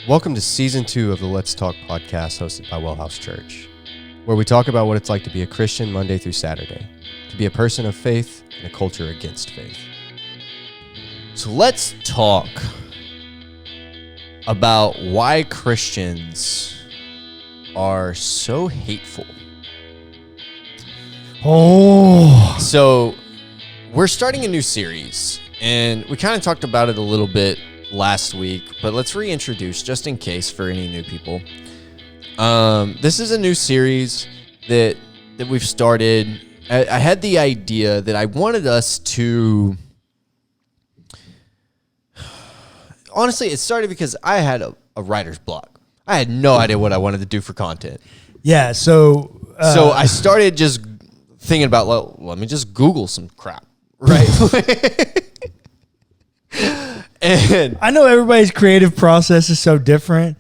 Welcome to Season 2 of the Let's Talk podcast hosted by WellHouse Church, where we talk about what it's like to be a Christian Monday through Saturday, to be a person of faith in a culture against faith. So let's talk about why Christians are so hateful. So we're starting a new series, and we kind of talked about it a little bit last week, but let's reintroduce just in case for any new people. This is a new series that we've started. I had the idea that I wanted us to... Honestly, it started because I had a writer's block. I had no idea what I wanted to do for content. Yeah, so I started just thinking about, well, let me just Google some crap, right? And I know everybody's creative process is so different,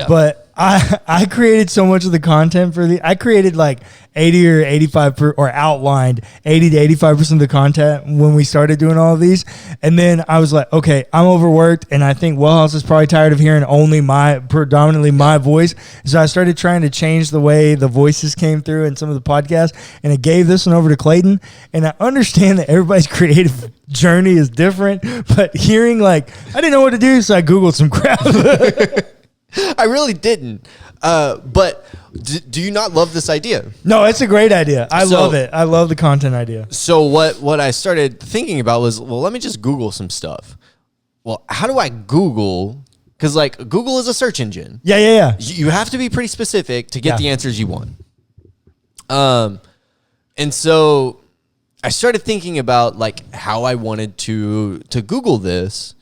but I created so much of the content I created like 80 or 85 or outlined 80 to 85% of the content when we started doing all of these. And then I was like, okay, I'm overworked. And I think WellHouse is probably tired of hearing predominantly my voice. So I started trying to change the way the voices came through in some of the podcasts. And I gave this one over to Clayton. And I understand that everybody's creative journey is different, but hearing I didn't know what to do. So I Googled some crap. I really didn't. But do you not love this idea? No, it's a great idea. I love it. I love the content idea. So what I started thinking about was, well, let me just Google some stuff. Well, how do I Google? Because Google is a search engine. Yeah. You have to be pretty specific to get the answers you want. And so I started thinking about how I wanted to Google this,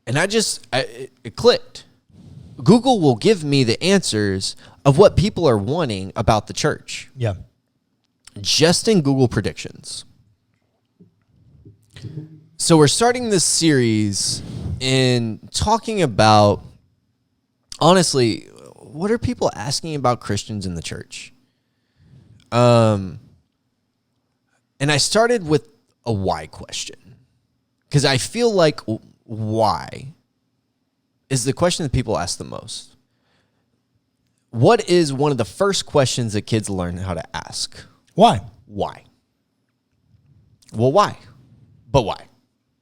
and it clicked. Google will give me the answers of what people are wanting about the church. Yeah. Just in Google predictions. So we're starting this series in talking about, honestly, what are people asking about Christians in the church? And I started with a why question, because I feel like why is the question that people ask the most. What is one of the first questions that kids learn how to ask? Why? Why? Well, why? But why?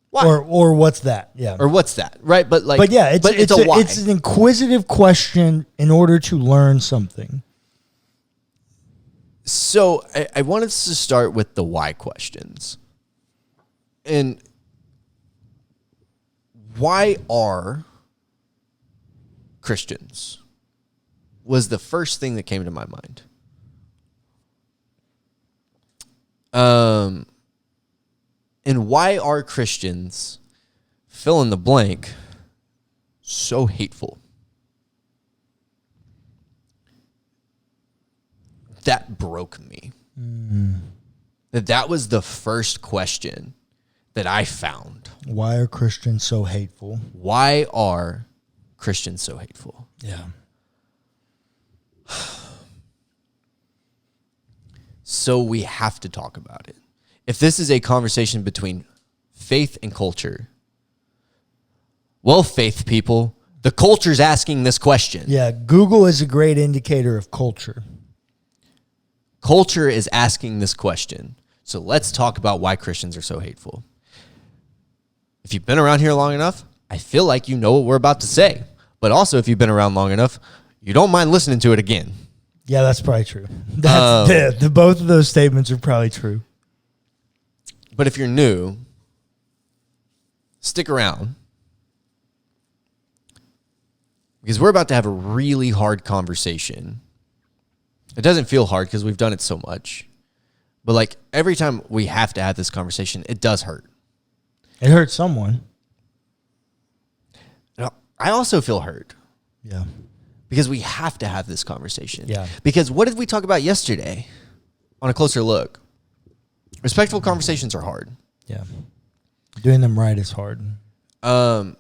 Why? Or what's that? Yeah. Or what's that? Right? But it's a why. It's an inquisitive question in order to learn something. So I wanted us to start with the why questions. And why are Christians was the first thing that came to my mind. And why are Christians, fill in the blank, so hateful? That broke me. That was the first question that I found. Why are Christians so hateful? Why are Christians so hateful? Yeah. So we have to talk about it. If this is a conversation between faith and culture, well, faith people, the culture's asking this question. Yeah, Google is a great indicator of culture. Culture is asking this question. So let's talk about why Christians are so hateful. If you've been around here long enough, I feel like you know what we're about to say. But also, if you've been around long enough, you don't mind listening to it again. Yeah, that's probably true. Both of those statements are probably true. But if you're new, stick around. Because we're about to have a really hard conversation. It doesn't feel hard because we've done it so much. But every time we have to have this conversation, it does hurt. It hurts someone. I also feel hurt. Yeah. Because we have to have this conversation. Yeah. Because what did we talk about yesterday on a closer look? Respectful conversations are hard. Yeah. Doing them right is hard. And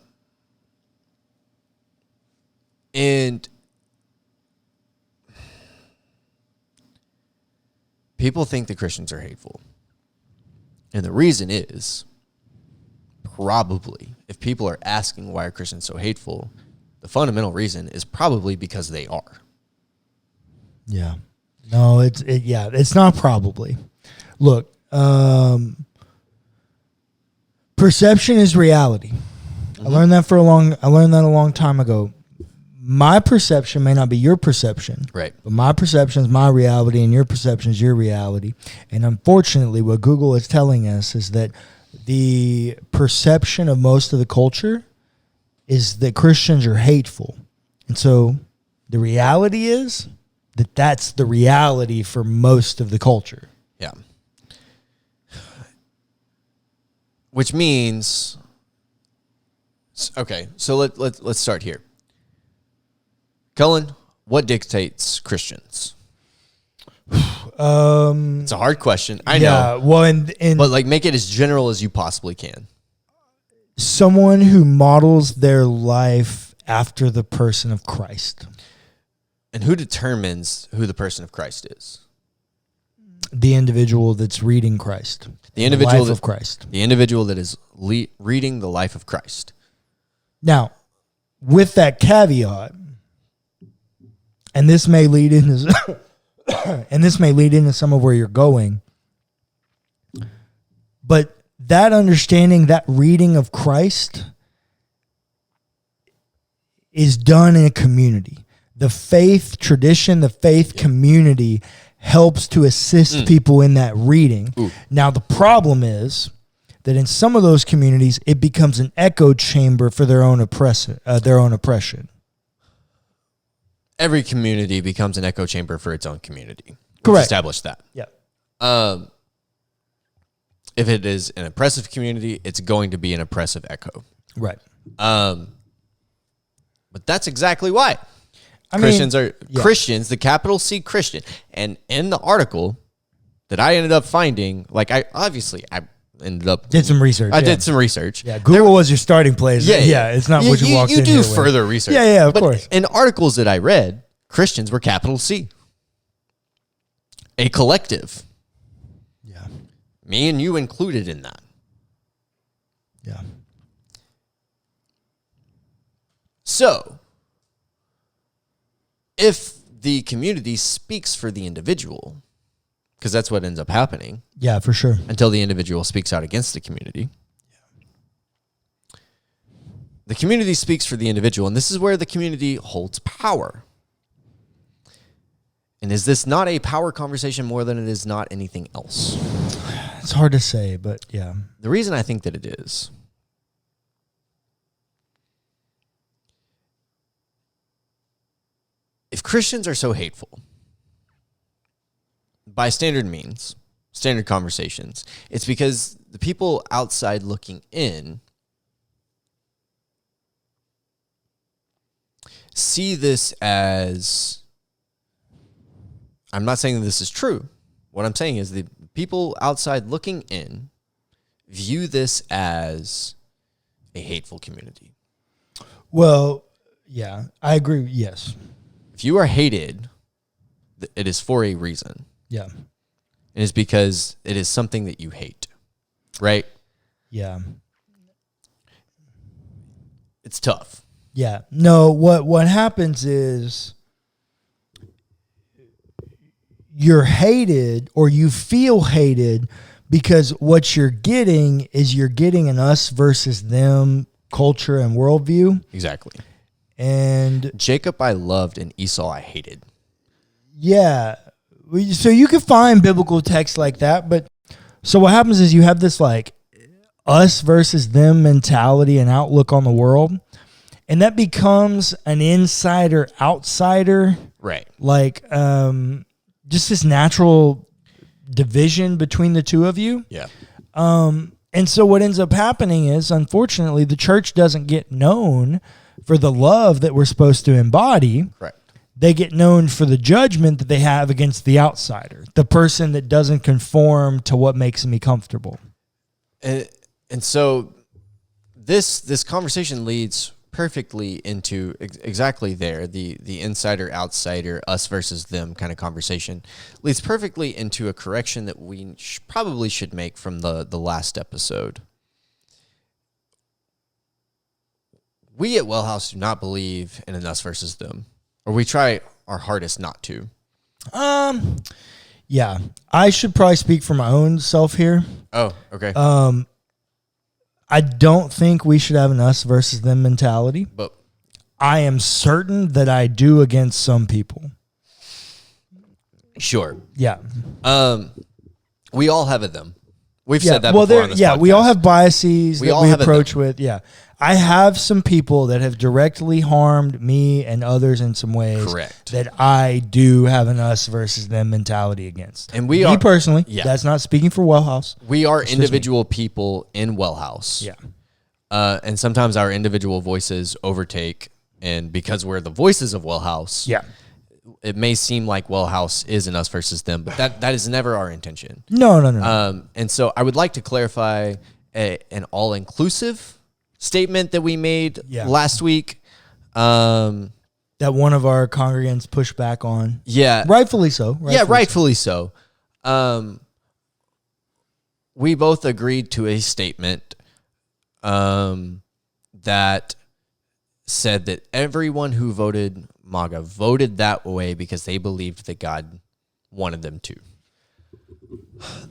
people think the Christians are hateful. And the reason is probably, if people are asking why are Christians so hateful, The fundamental reason is probably because they are. Yeah. No, it's not probably. Look, perception is reality. I learned that a long time ago. My perception may not be your perception. Right. But my perception is my reality and your perception is your reality. And unfortunately, what Google is telling us is that the perception of most of the culture is that Christians are hateful. And so the reality is that that's the reality for most of the culture. Yeah. Which means, okay, so let's start here. Cullen, what dictates Christians? It's a hard question. I know. Well, but like make it as general as you possibly can. Someone who models their life after the person of Christ. And who determines who the person of Christ is? The individual that's reading Christ. The individual life of Christ. The individual that is reading the life of Christ. Now, with that caveat, and this may lead into some of where you're going, but that understanding, that reading of Christ is done in a community. The faith tradition, the faith community helps to assist people in that reading. Ooh. Now, the problem is that in some of those communities, it becomes an echo chamber for their own oppression. Every community becomes an echo chamber for its own community. Correct. Establish that. Yeah. If it is an oppressive community, it's going to be an oppressive echo. Right. But that's exactly why. Christians, the capital C Christian. And in the article that I ended up finding, like I ended up... Did some research. I did some research. Yeah, Google was your starting place. Yeah, it's not what you walked in You do here further with. research. Yeah, of course. In articles that I read, Christians were capital C. A collective. Yeah. Me and you included in that. Yeah. So, if the community speaks for the individual, because that's what ends up happening. Yeah, for sure. Until the individual speaks out against the community. Yeah. The community speaks for the individual, and this is where the community holds power. And is this not a power conversation more than it is not anything else? It's hard to say, but yeah. The reason I think that it is, if Christians are so hateful, by standard means, standard conversations, it's because the people outside looking in see this as, I'm not saying that this is true. What I'm saying is the people outside looking in view this as a hateful community. Well, yeah, I agree. Yes. If you are hated, it is for a reason. Yeah. It is because it is something that you hate, right? Yeah. It's tough. Yeah. No, what happens is you're hated or you feel hated because what you're getting is you're getting an us versus them culture and worldview. Exactly. And Jacob I loved and Esau I hated. Yeah. So you can find biblical text like that, but so what happens is you have this like us versus them mentality and outlook on the world, and that becomes an insider outsider, right? Like just this natural division between the two of you. Yeah. And so what ends up happening is, unfortunately, the church doesn't get known for the love that we're supposed to embody. Right. They get known for the judgment that they have against the outsider, the person that doesn't conform to what makes me comfortable. And so this conversation leads perfectly into exactly there, the insider, outsider, us versus them kind of conversation leads perfectly into a correction that we probably should make from the last episode. we at WellHouse do not believe in an us versus them, or we try our hardest not to. Yeah, I should probably speak for my own self here. Oh, okay. I don't think we should have an us versus them mentality, But I am certain that I do against some people. sure. Yeah. We all have a them. We've Yeah, said that well, before on this podcast. we all have biases We that all we have a approach them. with. Yeah. I have some people that have directly harmed me and others in some ways. Correct. That I do have an us versus them mentality against. And we me are personally. Yeah. That's not speaking for WellHouse. We are individual people in WellHouse. Yeah. And sometimes our individual voices overtake, and because we're the voices of WellHouse, Yeah. it may seem like WellHouse is an us versus them, but that is never our intention. No. And so I would like to clarify an all-inclusive statement that we made last week. That one of our congregants pushed back on. Yeah. Rightfully so. Rightfully so. We both agreed to a statement that said that everyone who voted MAGA voted that way because they believed that God wanted them to.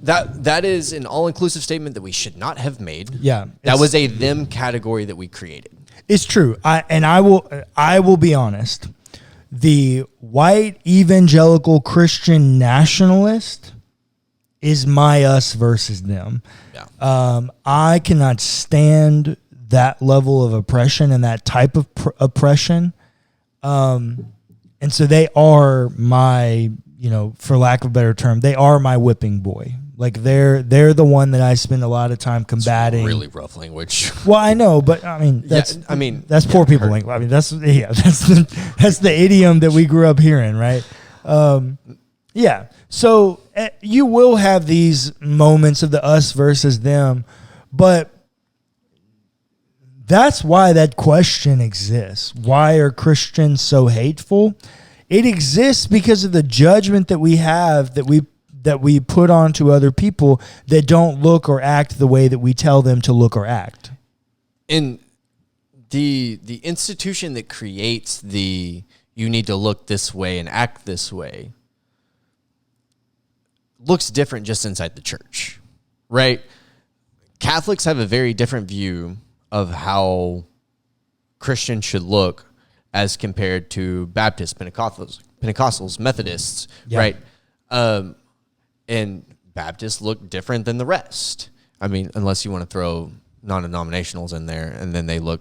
That is an all-inclusive statement that we should not have made. Yeah. That was a them category that we created. It's true. I will be honest. The white evangelical Christian nationalist is my us versus them. Yeah. I cannot stand that level of oppression and that type of oppression. And so they are my, for lack of a better term, they are my whipping boy. Like they're the one that I spend a lot of time combating. Really rough language. Well, I know, but I mean, that's poor people language. I mean, that's the idiom that we grew up hearing, right? Yeah. So you will have these moments of the us versus them, but that's why that question exists. Why are Christians so hateful? It exists because of the judgment that we have, that we put onto other people that don't look or act the way that we tell them to look or act. And the institution that creates you need to look this way and act this way looks different just inside the church, right? Catholics have a very different view of how Christians should look as compared to Baptists, Pentecostals, Methodists, right? And Baptists look different than the rest. I mean, unless you want to throw non-denominationals in there, and then they look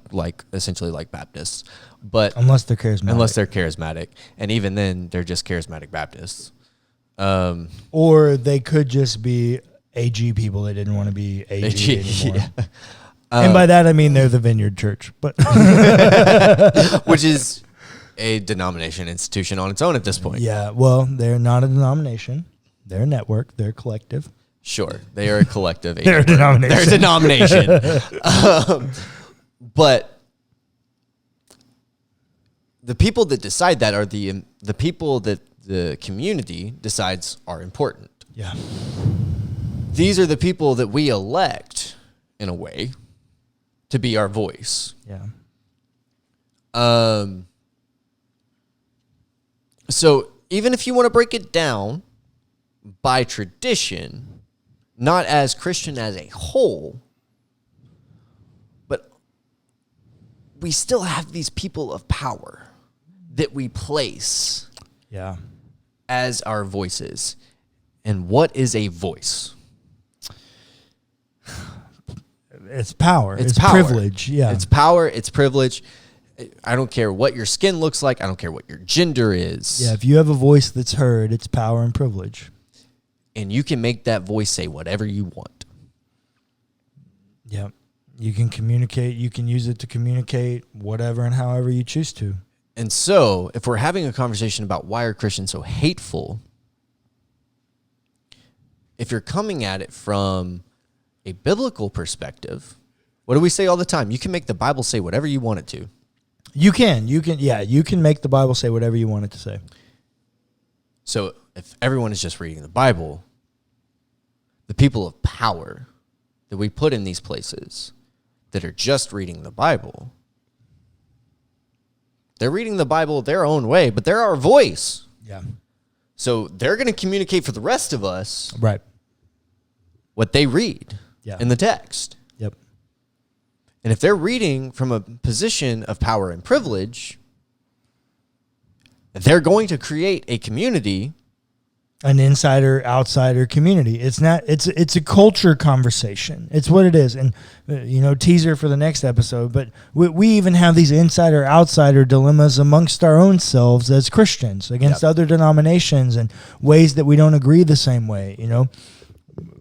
essentially like Baptists. But unless they're charismatic. And even then, they're just charismatic Baptists. Or they could just be AG people that didn't want to be AG anymore. Yeah. And by that I mean they're the Vineyard Church, but which is a denomination institution on its own at this point. Yeah, well, they're not a denomination. They're a network. They're a collective. Sure, they are a collective. They're a denomination. They're a denomination. But the people that decide that are the people that the community decides are important. Yeah. These are the people that we elect, in a way, to be our voice. Yeah. So even if you want to break it down by tradition, not as Christian as a whole, but we still have these people of power that we place as our voices. And what is a voice? It's power. It's power. Privilege. Yeah. It's power. It's privilege. I don't care what your skin looks like. I don't care what your gender is. Yeah. If you have a voice that's heard, it's power and privilege. And you can make that voice say whatever you want. Yeah. You can communicate. You can use it to communicate whatever and however you choose to. And so if we're having a conversation about why are Christians so hateful, if you're coming at it from a biblical perspective, what do we say all the time? You can make the Bible say whatever you want it to. You can make the Bible say whatever you want it to say. So if everyone is just reading the Bible, the people of power that we put in these places that are just reading the Bible, They're reading the Bible their own way, but they're our voice. Yeah. So they're going to communicate for the rest of us Right. what they read in the text. Yep. And if they're reading from a position of power and privilege, they're going to create a community, an insider-outsider community. It's not. It's a culture conversation. It's what it is. And teaser for the next episode. But we even have these insider-outsider dilemmas amongst our own selves as Christians against other denominations and ways that we don't agree the same way.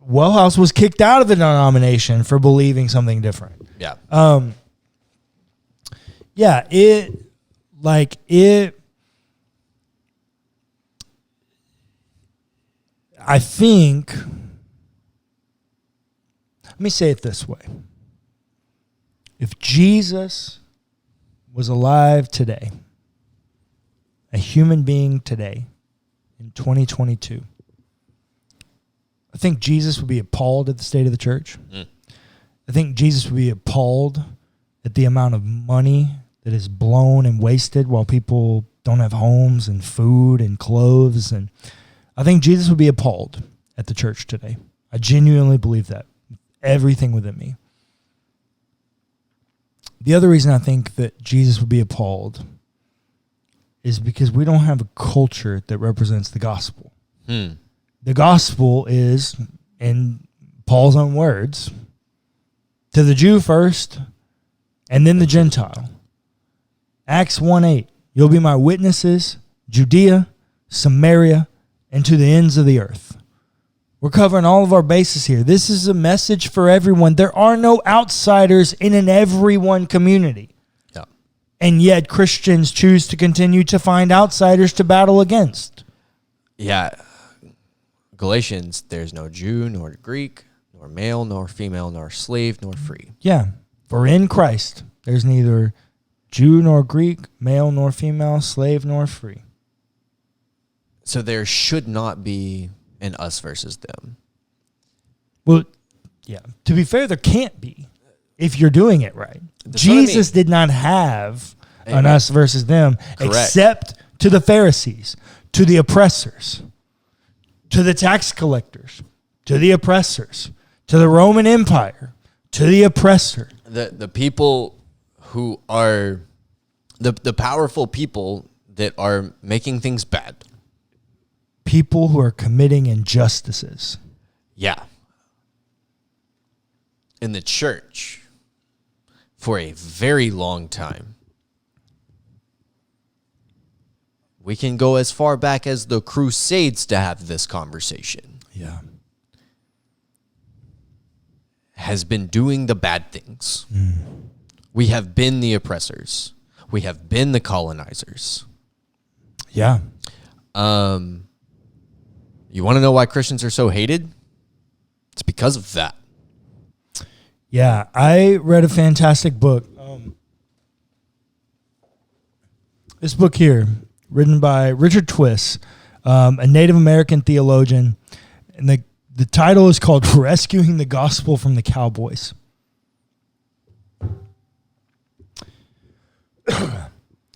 WellHouse was kicked out of the denomination for believing something different. Yeah. I think, let me say it this way. If Jesus was alive today, a human being today, in 2022, I think Jesus would be appalled at the state of the church. I think Jesus would be appalled at the amount of money that is blown and wasted while people don't have homes and food and clothes. And I think Jesus would be appalled at the church today. I genuinely believe that. Everything within me. The other reason I think that Jesus would be appalled is because we don't have a culture that represents the gospel. The gospel is, in Paul's own words, to the Jew first, and then the Gentile. Acts 1:8, you'll be my witnesses, Judea, Samaria, and to the ends of the earth. We're covering all of our bases here. This is a message for everyone. There are no outsiders in an everyone community. Yeah. And yet Christians choose to continue to find outsiders to battle against. Yeah. Galatians, there's no Jew nor Greek, nor male nor female, nor slave nor free. Yeah. For in Christ, there's neither Jew nor Greek, male nor female, slave nor free. So there should not be an us versus them. Well, yeah. To be fair, there can't be if you're doing it right. That's what I Jesus mean. did not have Amen. an us versus them, Correct. except to the Pharisees, to the oppressors, to the tax collectors, to the oppressors, to the Roman Empire, to the oppressor. The people who are the powerful people that are making things bad. People who are committing injustices. Yeah. In the church, for a very long time, we can go as far back as the Crusades to have this conversation. Yeah. Has been doing the bad things. We have been the oppressors. We have been the colonizers. Yeah. You want to know why Christians are so hated? It's because of that. Yeah, I read a fantastic book. This book here, written by Richard Twiss, a Native American theologian, and the title is called Rescuing the Gospel from the Cowboys.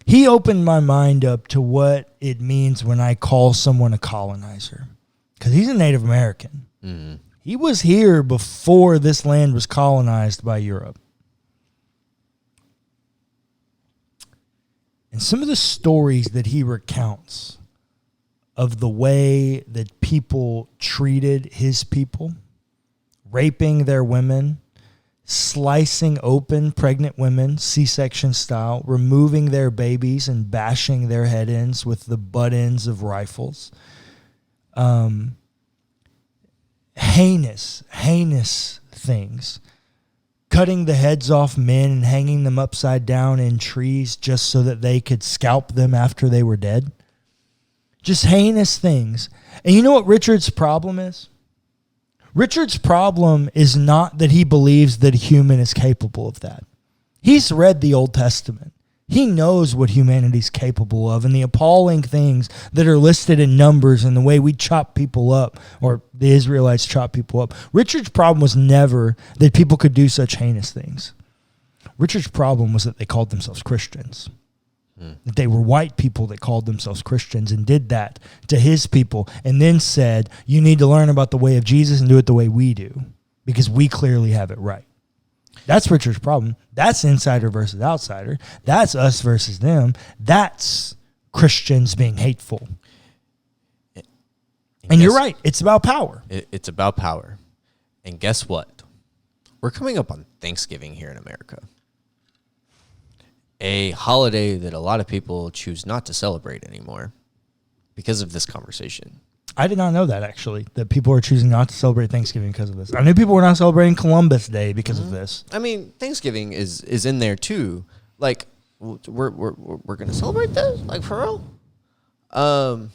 He opened my mind up to what it means when I call someone a colonizer. Because he's a Native American. Mm-hmm. He was here before this land was colonized by Europe. And some of the stories that he recounts of the way that people treated his people, raping their women, slicing open pregnant women, C-section style, removing their babies and bashing their head ends with the butt ends of rifles. Heinous things. Cutting the heads off men and hanging them upside down in trees just so that they could scalp them after they were dead. Just heinous things. And you know what Richard's problem is? Richard's problem is not that he believes that a human is capable of that. He's read the Old Testament. He knows what humanity's capable of and the appalling things that are listed in Numbers and the way we chop people up, or the Israelites chop people up. Richard's problem was never that people could do such heinous things. Richard's problem was that they called themselves Christians. That they were white people that called themselves Christians and did that to his people and then said, you need to learn about the way of Jesus and do it the way we do because we clearly have it right. That's Richard's problem. That's insider versus outsider. That's us versus them. That's Christians being hateful. And you're right. It's about power. It's about power. And guess what? We're coming up on Thanksgiving here in America. A holiday that a lot of people choose not to celebrate anymore because of this conversation. I did not know that, actually, that people are choosing not to celebrate Thanksgiving because of this. I knew people were not celebrating Columbus Day because of this. I mean, Thanksgiving is in there too. Like, we're going to celebrate this? Like, for real?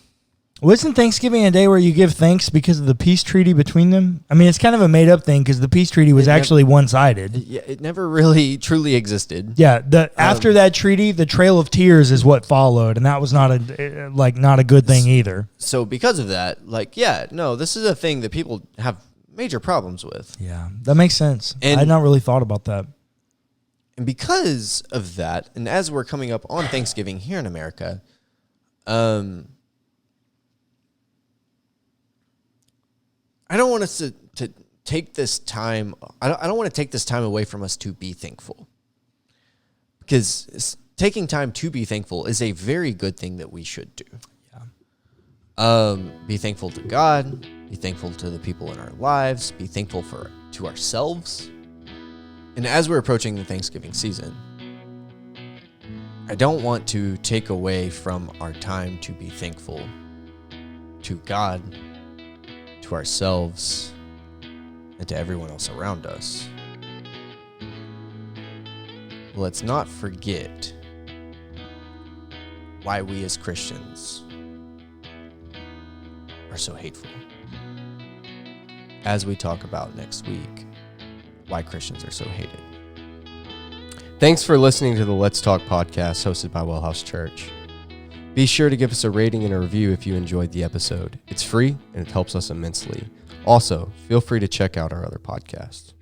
Wasn't Thanksgiving a day where you give thanks because of the peace treaty between them? I mean, it's kind of a made-up thing because the peace treaty was actually one-sided. Yeah, it never really truly existed. Yeah, after that treaty, the Trail of Tears is what followed, and that was not a good thing either. So because of that, this is a thing that people have major problems with. Yeah, that makes sense. And I had not really thought about that. And because of that, and as we're coming up on Thanksgiving here in America, I don't want us to take this time. I don't want to take this time away from us to be thankful, because taking time to be thankful is a very good thing that we should do. Yeah. Be thankful to God. Be thankful to the people in our lives. Be thankful to ourselves. And as we're approaching the Thanksgiving season, I don't want to take away from our time to be thankful to God, to ourselves, and to everyone else around us. Let's not forget why we as Christians are so hateful. As we talk about next week, why Christians are so hated. Thanks for listening to the Let's Talk podcast hosted by WellHouse Church. Be sure to give us a rating and a review if you enjoyed the episode. It's free and it helps us immensely. Also, feel free to check out our other podcasts.